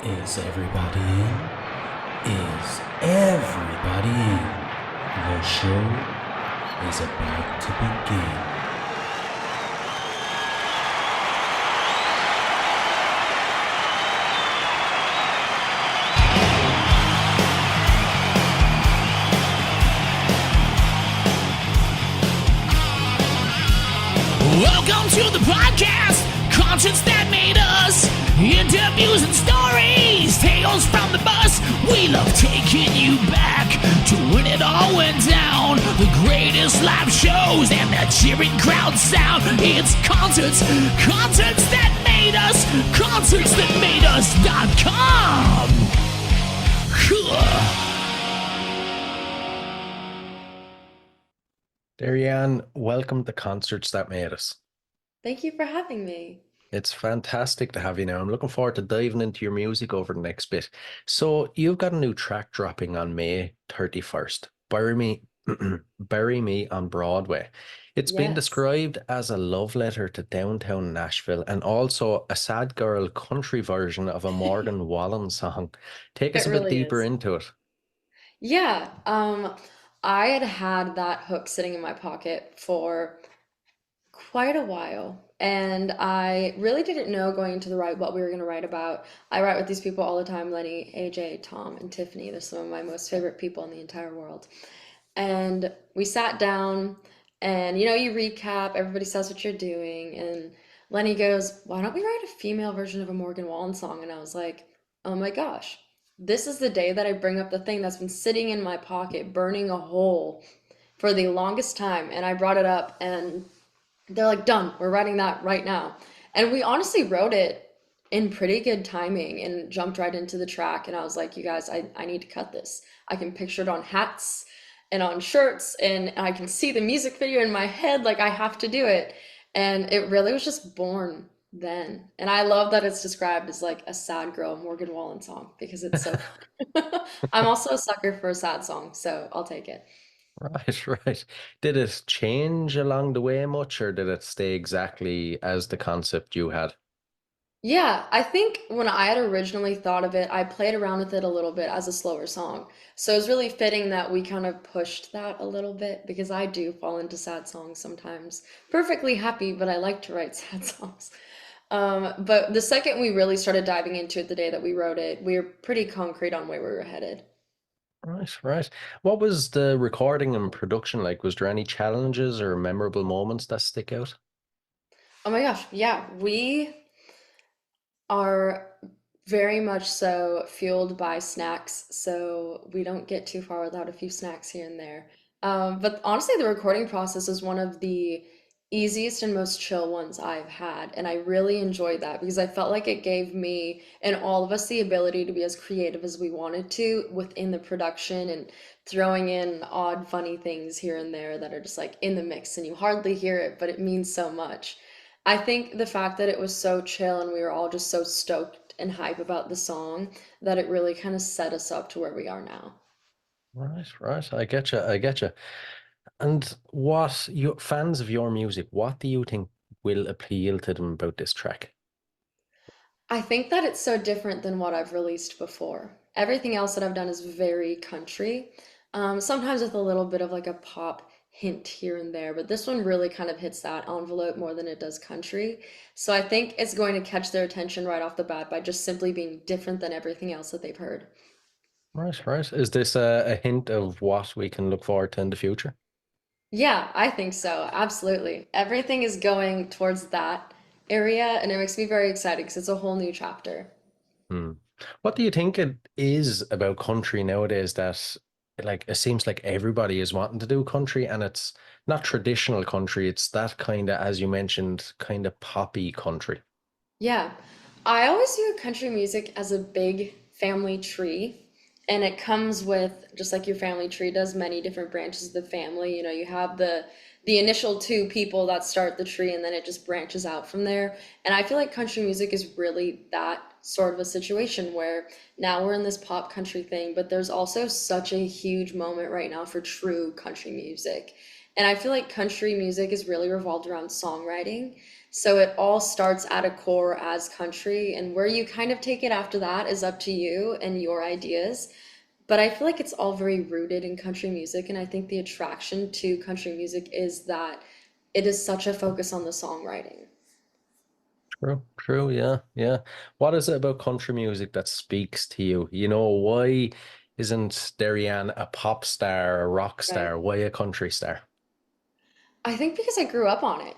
Is everybody in? Is everybody in? The show is about to begin. Welcome to the podcast, concerts that made us, interviews and stories, tales from the bus. We love taking you back to when it all went down. The greatest live shows and that cheering crowd sound. It's concerts that made us, concertsthatmadeus.com. Dariann, welcome to Concerts That Made Us. Thank you for having me. It's fantastic to have you now. I'm looking forward to diving into your music over the next bit. So you've got a new track dropping on May 31st. Bury Me on Broadway. It's been Yes, described as a love letter to downtown Nashville and also a sad girl country version of a Morgan Wallen song. Take us it a bit really deeper is. into it. Yeah, I had that hook sitting in my pocket for quite a while, and I really didn't know going into the write what we were going to write about. I write with these people all the time, Lenny, AJ, Tom, and Tiffany. They're some of my most favorite people in the entire world. And we sat down, and you recap, everybody says what you're doing, and Lenny goes, "Why don't we write a female version of a Morgan Wallen song?" And I was like, "Oh my gosh, this is the day that I bring up the thing that's been sitting in my pocket, burning a hole for the longest time." And I brought it up, and they're like, "Done, we're writing that right now." And we honestly wrote it in pretty good timing and jumped right into the track. And I was like, "You guys, I need to cut this. I can picture it on hats and on shirts, and I can see the music video in my head. Like, I have to do it." And it really was just born then. And I love that it's described as like a sad girl Morgan Wallen song because it's so fun. I'm also a sucker for a sad song, so I'll take it. Right, right. Did it change along the way much, or did it stay exactly as the concept you had? Yeah, I think when I had originally thought of it, I played around with it a little bit as a slower song. So it was really fitting that we kind of pushed that a little bit because I do fall into sad songs sometimes. Perfectly happy, but I like to write sad songs. But the second we really started diving into it, the day that we wrote it, we were pretty concrete on where we were headed. Right, right. What was the recording and production like? Was there any challenges or memorable moments that stick out? Oh my gosh, yeah, we are very much so fueled by snacks, so we don't get too far without a few snacks here and there. But honestly, the recording process is one of the easiest and most chill ones I've had, and I really enjoyed that because I felt like it gave me and all of us the ability to be as creative as we wanted to within the production and throwing in odd, funny things here and there that are just like in the mix and you hardly hear it, but it means so much. I think the fact that it was so chill and we were all just so stoked and hype about the song that it really kind of set us up to where we are now. Right, right. I get you. I get you. And what you fans of your music, what do you think will appeal to them about this track? I think that it's so different than what I've released before. Everything else that I've done is very country, sometimes with a little bit of like a pop hint here and there, but this one really kind of hits that envelope more than it does country. So I think it's going to catch their attention right off the bat by just simply being different than everything else that they've heard. Right, right. Is this a hint of what we can look forward to in the future? Yeah, I think so. Absolutely. Everything is going towards that area, and it makes me very excited because it's a whole new chapter. Hmm. What do you think it is about country nowadays that like it seems like everybody is wanting to do country and it's not traditional country, it's that kind of, as you mentioned, kind of poppy country. Yeah, I always view country music as a big family tree, and it comes with, just like your family tree does, many different branches of the family. You have the initial two people that start the tree, and then it just branches out from there. And I feel like country music is really that sort of a situation where now we're in this pop country thing, but there's also such a huge moment right now for true country music. And I feel like country music is really revolved around songwriting. So it all starts at a core as country, and where you kind of take it after that is up to you and your ideas. But I feel like it's all very rooted in country music, and I think the attraction to country music is that it is such a focus on the songwriting. True, true, yeah, yeah. What is it about country music that speaks to you? You know, why isn't Dariann a pop star, a rock Right. star? Why a country star? I think because I grew up on it.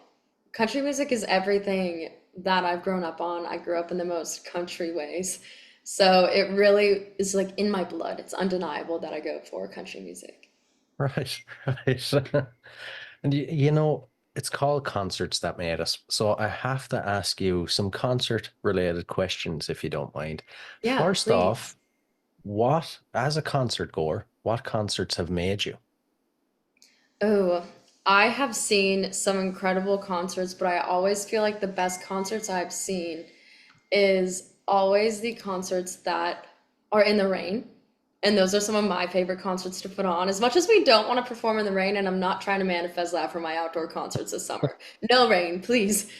Country music is everything that I've grown up on. I grew up in the most country ways. So it really is like in my blood. It's undeniable that I go for country music. Right, right. And you know, it's called concerts that made us. So I have to ask you some concert related questions if you don't mind. Yeah, First off, please. what, as a concert goer, what concerts have made you? Oh, I have seen some incredible concerts, but I always feel like the best concerts I've seen is always the concerts that are in the rain. And those are some of my favorite concerts to put on. As much as we don't want to perform in the rain, and I'm not trying to manifest that for my outdoor concerts this summer. No rain, please.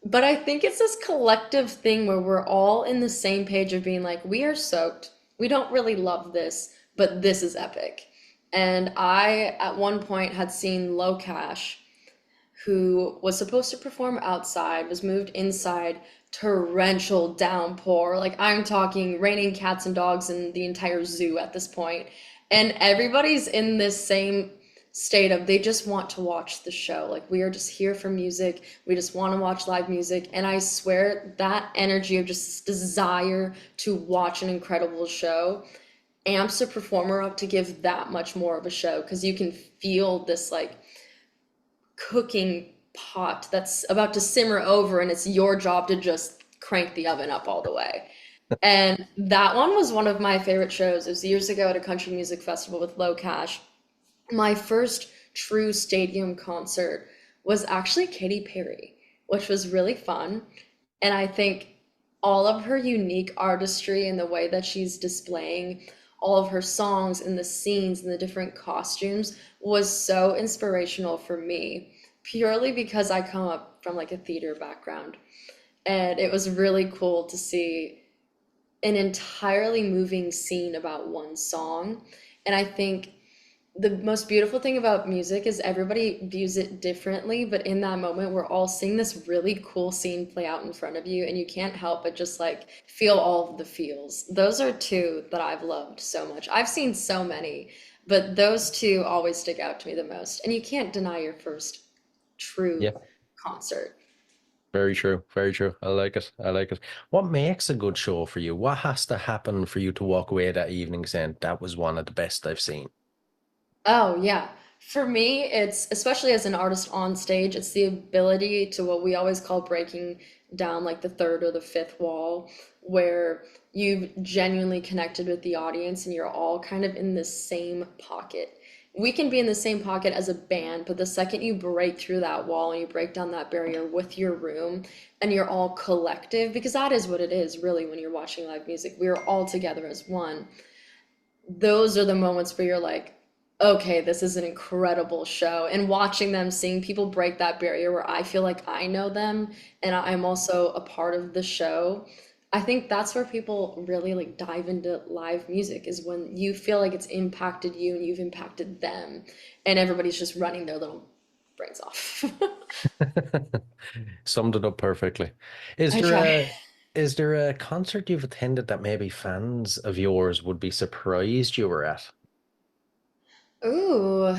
But I think it's this collective thing where we're all in the same page of being like, we are soaked. We don't really love this, but this is epic. And I, at one point, had seen Low Cash, who was supposed to perform outside, was moved inside, torrential downpour. Like I'm talking raining cats and dogs in the entire zoo at this point. And everybody's in this same state of they just want to watch the show. Like we are just here for music. We just want to watch live music. And I swear that energy of just desire to watch an incredible show amps a performer up to give that much more of a show because you can feel this like cooking pot that's about to simmer over and it's your job to just crank the oven up all the way. And that one was one of my favorite shows. It was years ago at a country music festival with Low Cash. My first true stadium concert was actually Katy Perry, which was really fun. And I think all of her unique artistry and the way that she's displaying all of her songs and the scenes and the different costumes was so inspirational for me, purely because I come up from like a theater background. And it was really cool to see an entirely moving scene about one song. And I think the most beautiful thing about music is everybody views it differently, but in that moment, we're all seeing this really cool scene play out in front of you, and you can't help but just like feel all of the feels. Those are two that I've loved so much. I've seen so many, but those two always stick out to me the most. And you can't deny your first true Yeah, concert. very true. Very true. I like it. I like it. What makes a good show for you? What has to happen for you to walk away that evening saying that was one of the best I've seen? Oh, yeah. For me, it's especially as an artist on stage, it's the ability to what we always call breaking down like the third or the fifth wall, where you've genuinely connected with the audience and you're all kind of in the same pocket. We can be in the same pocket as a band, but the second you break through that wall and you break down that barrier with your room and you're all collective, because that is what it is really when you're watching live music. We're all together as one. Those are the moments where you're like, okay, this is an incredible show. And watching them, seeing people break that barrier where I feel like I know them and I'm also a part of the show. I think that's where people really like dive into live music is when you feel like it's impacted you and you've impacted them and everybody's just running their little brains off. Summed it up perfectly. Is I there try. a concert you've attended that maybe fans of yours would be surprised you were at? Ooh,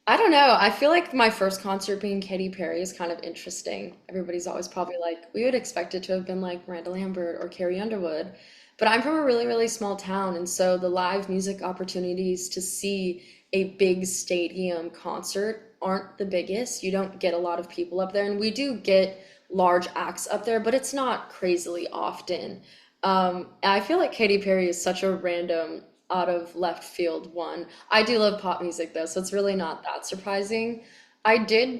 I don't know. I feel like my first concert being Katy Perry is kind of interesting. Everybody's always probably like, we would expect it to have been like Miranda Lambert or Carrie Underwood. But I'm from a really, really small town, and so the live music opportunities to see a big stadium concert aren't the biggest. You don't get a lot of people up there, and we do get large acts up there, but it's not crazily often. I feel like Katy Perry is such a random, out of left field one. I do love pop music though, so it's really not that surprising. I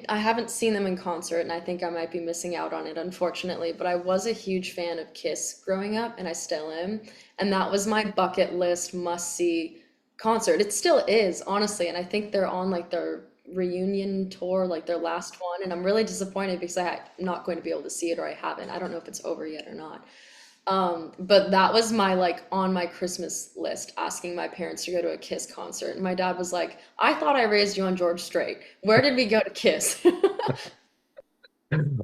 haven't seen them in concert, and I think I might be missing out on it, unfortunately, but I was a huge fan of Kiss growing up, and I still am. And that was my bucket list must see concert. It still is, honestly, and I think they're on like their reunion tour, like their last one, and I'm really disappointed because I'm not going to be able to see it, or I haven't. I don't know if it's over yet or not. But that was my like on my Christmas list, asking my parents to go to a Kiss concert. And my dad was like, I thought I raised you on George Strait. Where did we go to Kiss?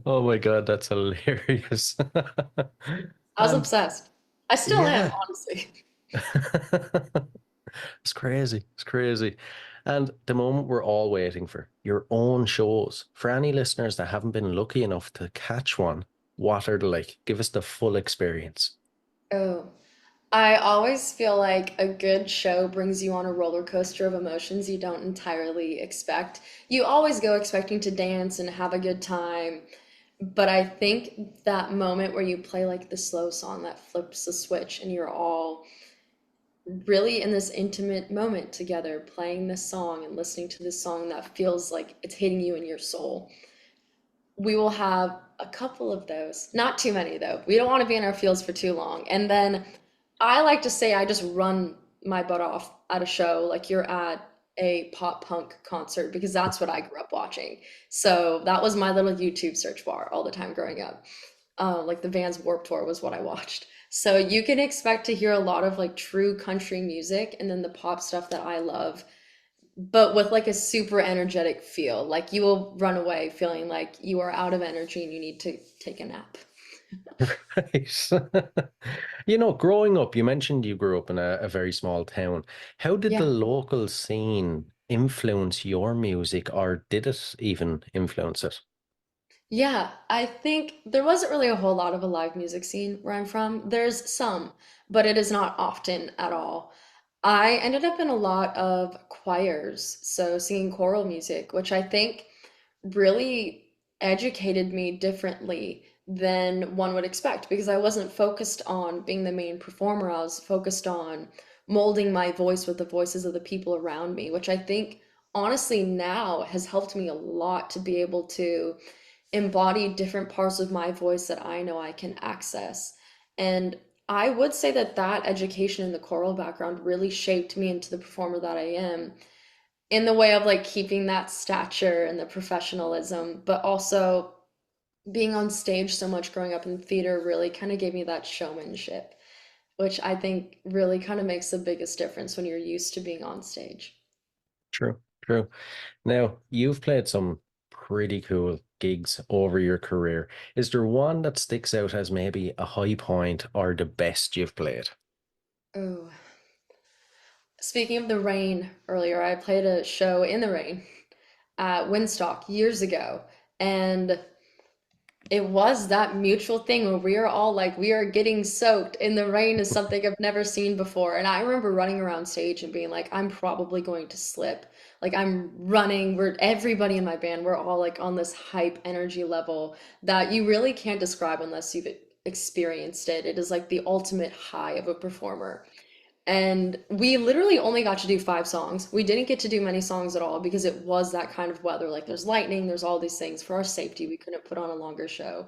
Oh my God, that's hilarious. I was And obsessed. I still am, yeah, honestly. it's crazy. It's crazy. And the moment we're all waiting for your own shows. For any listeners that haven't been lucky enough to catch one, what are they like? Give us the full experience. Oh, I always feel like a good show brings you on a roller coaster of emotions you don't entirely expect. You always go expecting to dance and have a good time, but I think that moment where you play like the slow song that flips the switch and you're all really in this intimate moment together, playing this song and listening to this song that feels like it's hitting you in your soul. We will have a couple of those. Not too many though. We don't want to be in our fields for too long. And then I like to say I just run my butt off at a show like you're at a pop punk concert because that's what I grew up watching. So that was my little YouTube search bar all the time growing up. Like the Vans Warped Tour was what I watched. So you can expect to hear a lot of like true country music and then the pop stuff that I love, but with like a super energetic feel. Like you will run away feeling like you are out of energy and you need to take a nap. Right. Growing up, you mentioned you grew up in a very small town. How did the Yeah. local scene influence your music, or did it even influence it? Yeah, I think there wasn't really a whole lot of a live music scene where I'm from. There's some, but it is not often at all. I ended up in a lot of choirs, so singing choral music, which I think really educated me differently than one would expect because I wasn't focused on being the main performer. I was focused on molding my voice with the voices of the people around me, which I think honestly now has helped me a lot to be able to embody different parts of my voice that I know I can access. And I would say that that education in the choral background really shaped me into the performer that I am in the way of like keeping that stature and the professionalism, but also being on stage so much growing up in theater really kind of gave me that showmanship, which I think really kind of makes the biggest difference when you're used to being on stage. True, true. Now, you've played some pretty cool gigs over your career. Is there one that sticks out as maybe a high point or the best you've played? Oh, speaking of the rain earlier, I played a show in the rain at Winstock years ago, and it was that mutual thing where we are all like, we are getting soaked in the rain is something I've never seen before. And I remember running around stage and being like, I'm probably going to slip. Like I'm running, we're everybody in my band, we're all like on this hype energy level that you really can't describe unless you've experienced it. It is like the ultimate high of a performer. And we literally only got to do 5 songs. We didn't get to do many songs at all because it was that kind of weather. Like there's lightning, there's all these things. For our safety, we couldn't put on a longer show.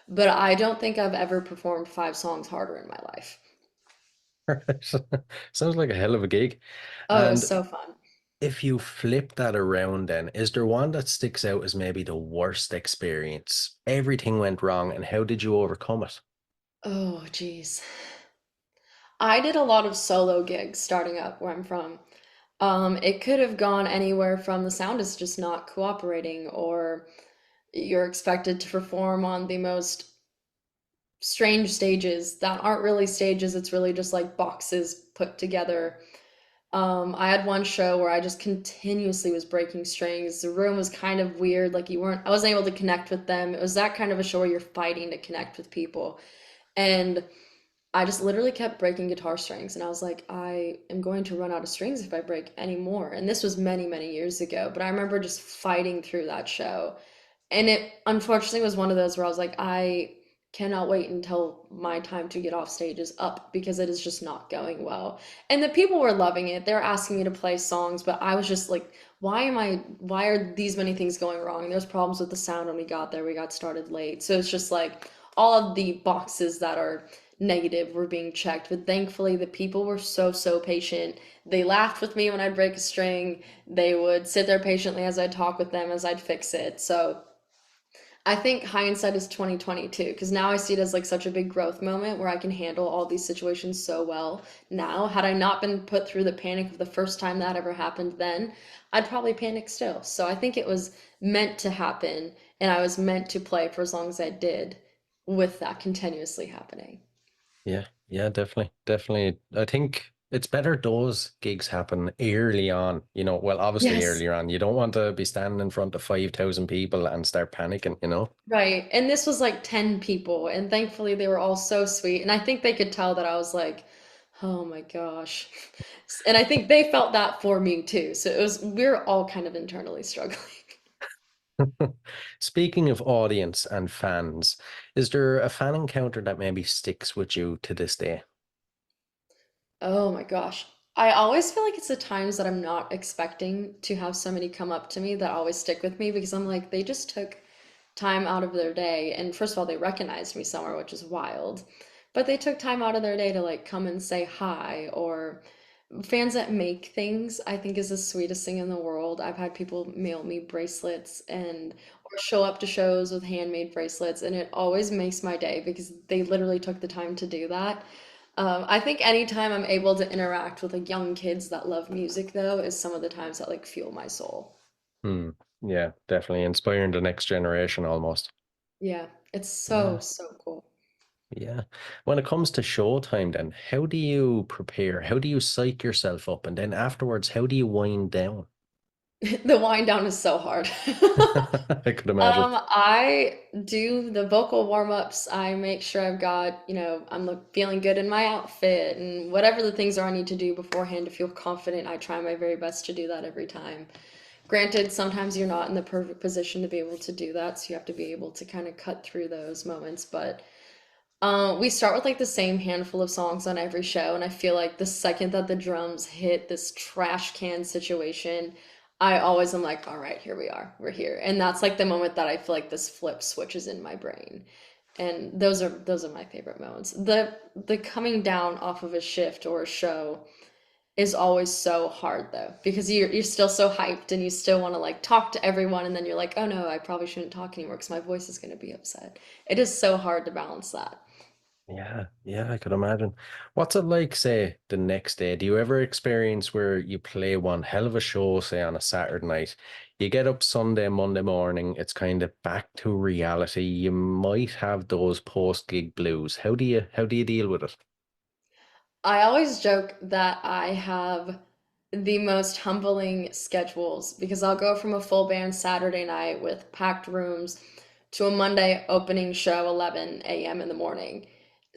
But I don't think I've ever performed 5 songs harder in my life. Sounds like a hell of a gig. Oh, it was And so fun. if you flip that around, then is there one that sticks out as maybe the worst experience? Everything went wrong, and how did you overcome it? Oh, geez. I did a lot of solo gigs starting up where I'm from. It could have gone anywhere from the sound is just not cooperating, or you're expected to perform on the most strange stages that aren't really stages, it's really just like boxes put together. I had one show where I just continuously was breaking strings. The room was kind of weird, like I wasn't able to connect with them. It was that kind of a show where you're fighting to connect with people. And I just literally kept breaking guitar strings, and I was like, I am going to run out of strings if I break any more. And this was many, many years ago, but I remember just fighting through that show. And it unfortunately was one of those where I was like, I cannot wait until my time to get off stage is up because it is just not going well. And the people were loving it. They're asking me to play songs, but I was just like, why are these many things going wrong? And there's problems with the sound when we got there. We got started late. So it's just like all of the boxes that are negative were being checked. But thankfully, the people were so patient. They laughed with me when I'd break a string. They would sit there patiently as I'd talk with them as I'd fix it. So I think hindsight is 2022 because now I see it as like such a big growth moment where I can handle all these situations so well now. Had I not been put through the panic of the first time that ever happened then, I'd probably panic still. So I think it was meant to happen and I was meant to play for as long as I did with that continuously happening. Yeah, yeah, definitely, definitely. I think it's better those gigs happen early on. Well, obviously Yes. earlier on. You don't want to be standing in front of 5,000 people and start panicking. Right. And this was like 10 people, and thankfully they were all so sweet. And I think they could tell that I was like, oh my gosh. And I think they felt that for me too. So we're all kind of internally struggling. Speaking of audience and fans, is there a fan encounter that maybe sticks with you to this day? Oh my gosh. I always feel like it's the times that I'm not expecting to have somebody come up to me that always stick with me because I'm like, they just took time out of their day. And first of all, they recognized me somewhere, which is wild. But they took time out of their day to like come and say hi, or fans that make things, I think is the sweetest thing in the world. I've had people mail me bracelets and or show up to shows with handmade bracelets, and it always makes my day because they literally took the time to do that. I think anytime I'm able to interact with like young kids that love music though is some of the times that like fuel my soul. Hmm. Yeah, definitely inspiring the next generation almost. Yeah, it's so, Yeah. so cool. Yeah. When it comes to showtime, then how do you prepare? How do you psych yourself up? And then afterwards, how do you wind down? The wind down is so hard. I could imagine. I do the vocal warm-ups. I make sure I've got, I'm feeling good in my outfit and whatever the things are I need to do beforehand to feel confident. I try my very best to do that every time. Granted, sometimes you're not in the perfect position to be able to do that, so you have to be able to kind of cut through those moments. But we start with like the same handful of songs on every show, and I feel like the second that the drums hit this trash can situation, I always am like, all right, here we are, we're here. And that's like the moment that I feel like this flip switches in my brain. And those are my favorite moments. The coming down off of a shift or a show is always so hard though, because you're still so hyped and you still want to like talk to everyone, and then you're like, oh no, I probably shouldn't talk anymore because my voice is going to be upset. It is so hard to balance that. Yeah, yeah, I could imagine. What's it like, say, the next day? Do you ever experience where you play one hell of a show, say on a Saturday night, you get up Sunday, Monday morning, it's kind of back to reality. You might have those post-gig blues. How do you deal with it? I always joke that I have the most humbling schedules because I'll go from a full band Saturday night with packed rooms to a Monday opening show 11 a.m. in the morning.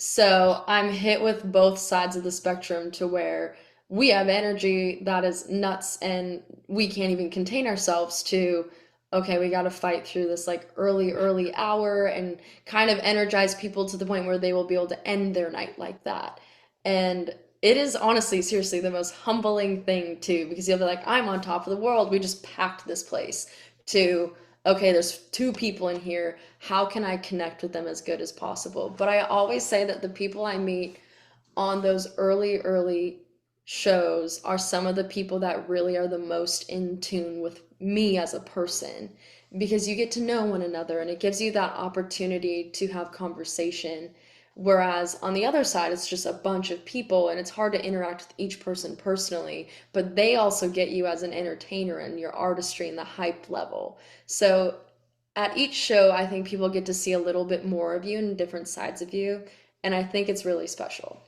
So I'm hit with both sides of the spectrum to where we have energy that is nuts and we can't even contain ourselves to, okay, we got to fight through this like early hour and kind of energize people to the point where they will be able to end their night like that. And it is honestly, seriously, the most humbling thing too, because you'll be like, I'm on top of the world. We just packed this place to, okay, there's two people in here. How can I connect with them as good as possible? But I always say that the people I meet on those early shows are some of the people that really are the most in tune with me as a person because you get to know one another and it gives you that opportunity to have conversation. Whereas on the other side, it's just a bunch of people and it's hard to interact with each person personally, but they also get you as an entertainer and your artistry and the hype level. So at each show, I think people get to see a little bit more of you and different sides of you. And I think it's really special.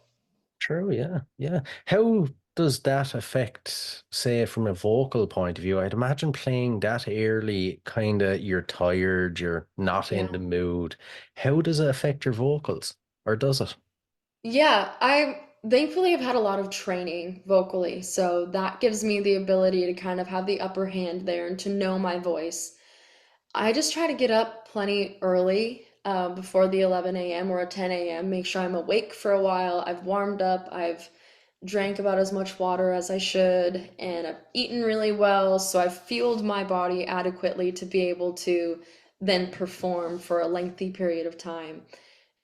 True, yeah, yeah. How does that affect, say, from a vocal point of view? I'd imagine playing that early, kind of you're tired, you're not in Yeah. the mood. How does it affect your vocals? Or does it? Yeah, I thankfully have had a lot of training vocally, so that gives me the ability to kind of have the upper hand there and to know my voice. I just try to get up plenty early, before the 11 a.m. or a 10 a.m., make sure I'm awake for a while. I've warmed up, I've drank about as much water as I should, and I've eaten really well, so I've fueled my body adequately to be able to then perform for a lengthy period of time.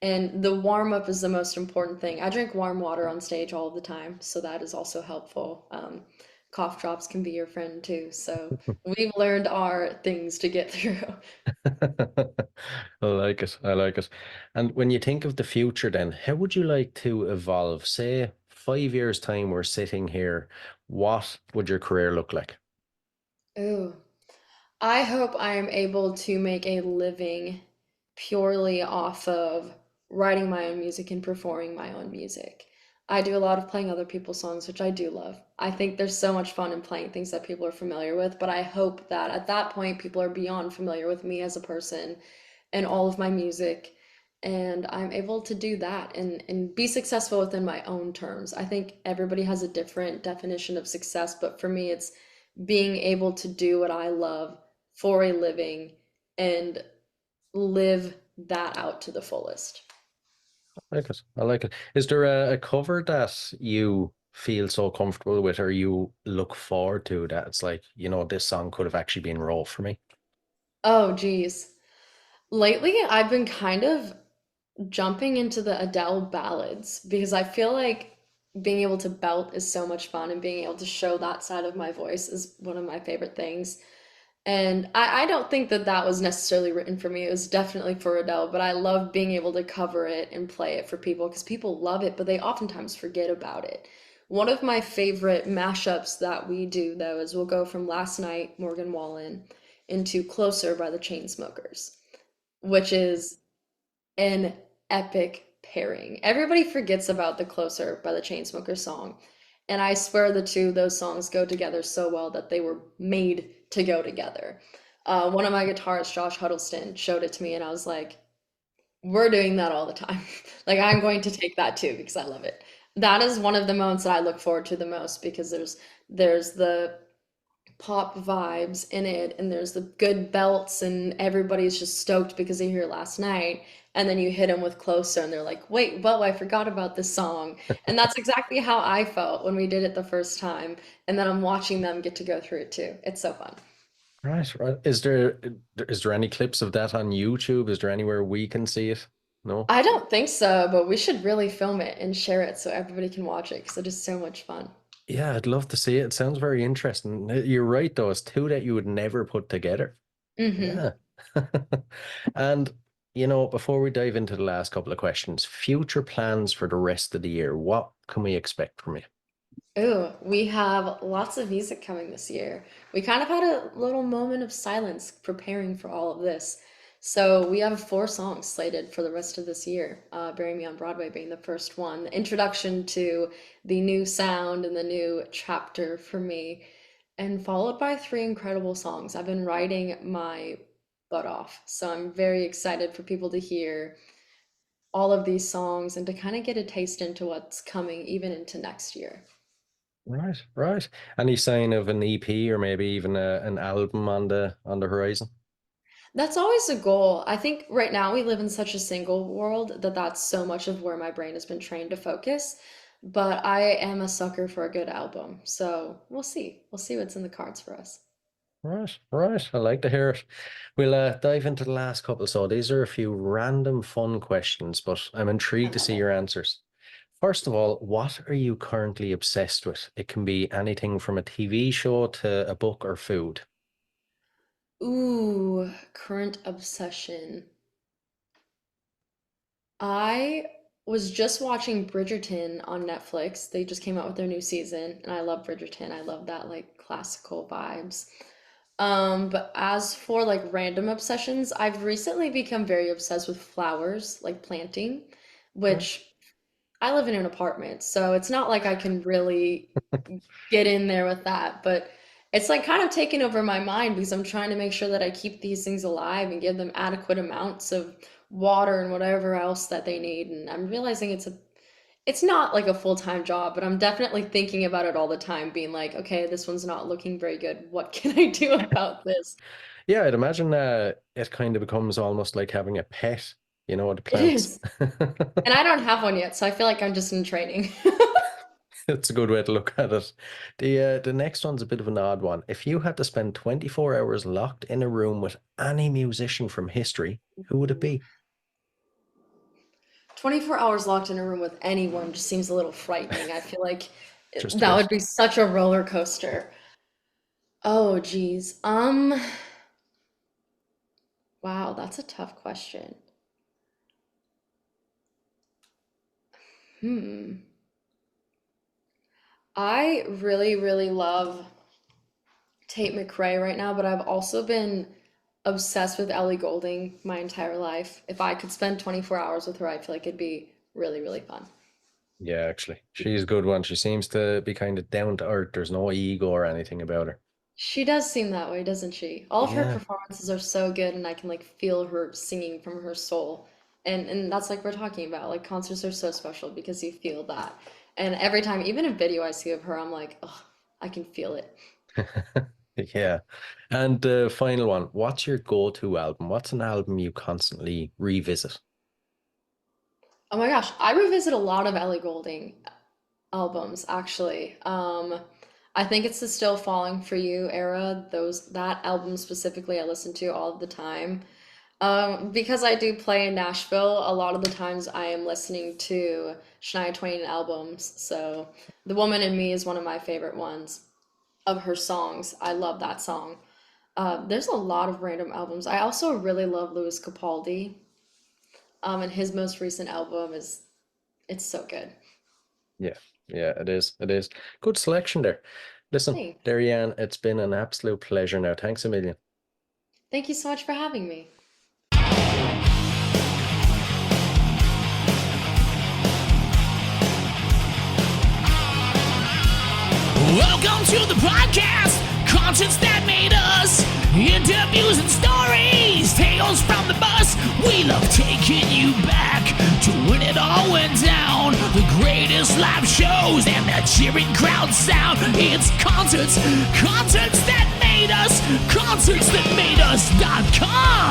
And the warm up is the most important thing. I drink warm water on stage all the time, so that is also helpful. Cough drops can be your friend too. So we've learned our things to get through. I like it. I like it. And when you think of the future, then how would you like to evolve? Say 5 years' time, we're sitting here. What would your career look like? Ooh. I hope I am able to make a living purely off of writing my own music and performing my own music. I do a lot of playing other people's songs, which I do love. I think there's so much fun in playing things that people are familiar with, but I hope that at that point people are beyond familiar with me as a person and all of my music, and I'm able to do that and be successful within my own terms. I think everybody has a different definition of success, but for me it's being able to do what I love for a living and live that out to the fullest. I like it. I like it. Is there a cover that you feel so comfortable with or you look forward to that it's like, this song could have actually been wrote for me? Oh, geez. Lately, I've been kind of jumping into the Adele ballads because I feel like being able to belt is so much fun and being able to show that side of my voice is one of my favorite things. And I don't think that that was necessarily written for me. It was definitely for Adele, but I love being able to cover it and play it for people because people love it, but they oftentimes forget about it. One of my favorite mashups that we do, though, is we'll go from Last Night, Morgan Wallen, into Closer by the Chainsmokers, which is an epic pairing. Everybody forgets about the Closer by the Chainsmokers song, and I swear the two of those songs go together so well that they were made to go together. One of my guitarists, Josh Huddleston, showed it to me, and I was like, "We're doing that all the time." Like I'm going to take that too because I love it. That is one of the moments that I look forward to the most because there's the pop vibes in it and there's the good belts and everybody's just stoked because they hear Last Night, and then you hit them with Closer and they're like, wait, whoa, I forgot about this song. And that's exactly how I felt when we did it the first time, and then I'm watching them get to go through it too. It's so fun. Right, right. Is there any clips of that on YouTube? Is there anywhere we can see it? No? I don't think so, but we should really film it and share it so everybody can watch it because it is so much fun. Yeah, I'd love to see it. It sounds very interesting. You're right, though. It's two that you would never put together. Hmm. Yeah. And, before we dive into the last couple of questions, future plans for the rest of the year, what can we expect from you? Ooh, we have lots of music coming this year. We kind of had a little moment of silence preparing for all of this. So we have 4 songs slated for the rest of this year. Bury Me on Broadway being the first one, the introduction to the new sound and the new chapter for me, and followed by 3 incredible songs. I've been writing my butt off, so I'm very excited for people to hear all of these songs and to kind of get a taste into what's coming even into next year. Right, right. Any sign of an EP or maybe even an album on the horizon? That's always a goal. I think right now we live in such a single world that that's so much of where my brain has been trained to focus. But I am a sucker for a good album. So we'll see. We'll see what's in the cards for us. Right, right. I like to hear it. We'll dive into the last couple. So these are a few random fun questions, but I'm I intrigued to love see it. your answers. First of all, what are you currently obsessed with? It can be anything from a TV show to a book or food. Ooh, current obsession. I was just watching Bridgerton on Netflix. They just came out with their new season, and I love Bridgerton. I love that like classical vibes. But as for like random obsessions, I've recently become very obsessed with flowers, like planting, Right. which I live in an apartment, so it's not like I can really get in there with that, but it's like kind of taking over my mind because I'm trying to make sure that I keep these things alive and give them adequate amounts of water and whatever else that they need. And I'm realizing it's not like a full-time job, but I'm definitely thinking about it all the time, being like, okay, this one's not looking very good. What can I do about this? Yeah, I'd imagine it kind of becomes almost like having a pet, the It plants. is. And I don't have one yet, so I feel like I'm just in training. It's a good way to look at it. The next one's a bit of an odd one. If you had to spend 24 hours locked in a room with any musician from history, who would it be? 24 hours locked in a room with anyone just seems a little frightening. I feel like Just a that bit. would be such a roller coaster. Oh, geez. Wow, that's a tough question. Hmm. I really, really love Tate McRae right now, but I've also been obsessed with Ellie Goulding my entire life. If I could spend 24 hours with her, I feel like it'd be really, really fun. Yeah, actually, she's a good one. She seems to be kind of down to earth. There's no ego or anything about her. She does seem that way, doesn't she? All of her Yeah, performances are so good, and I can like feel her singing from her soul. And that's like we're talking about. Like concerts are so special because you feel that. And every time, even a video I see of her, I'm like, oh, I can feel it. yeah. And the final one, what's your go-to album? What's an album you constantly revisit? Oh my gosh, I revisit a lot of Ellie Goulding albums actually. I think it's the Still Falling for You era. That album specifically I listen to all the time. Because I do play in Nashville, a lot of the times I am listening to Shania Twain albums. So The Woman in Me is one of my favorite ones of her songs. I love that song. There's a lot of random albums. I also really love Louis Capaldi. And his most recent album is it's so good. Yeah, yeah, it is. It is. Good selection there. Listen, Thanks. Dariann, it's been an absolute pleasure now. Thanks a million. Thank you so much for having me. Welcome to the podcast, concerts that made us, interviews and stories, tales from the bus. We love taking you back to when it all went down. The greatest live shows and the cheering crowd sound. It's concerts, concerts that made us, concerts that made us.com.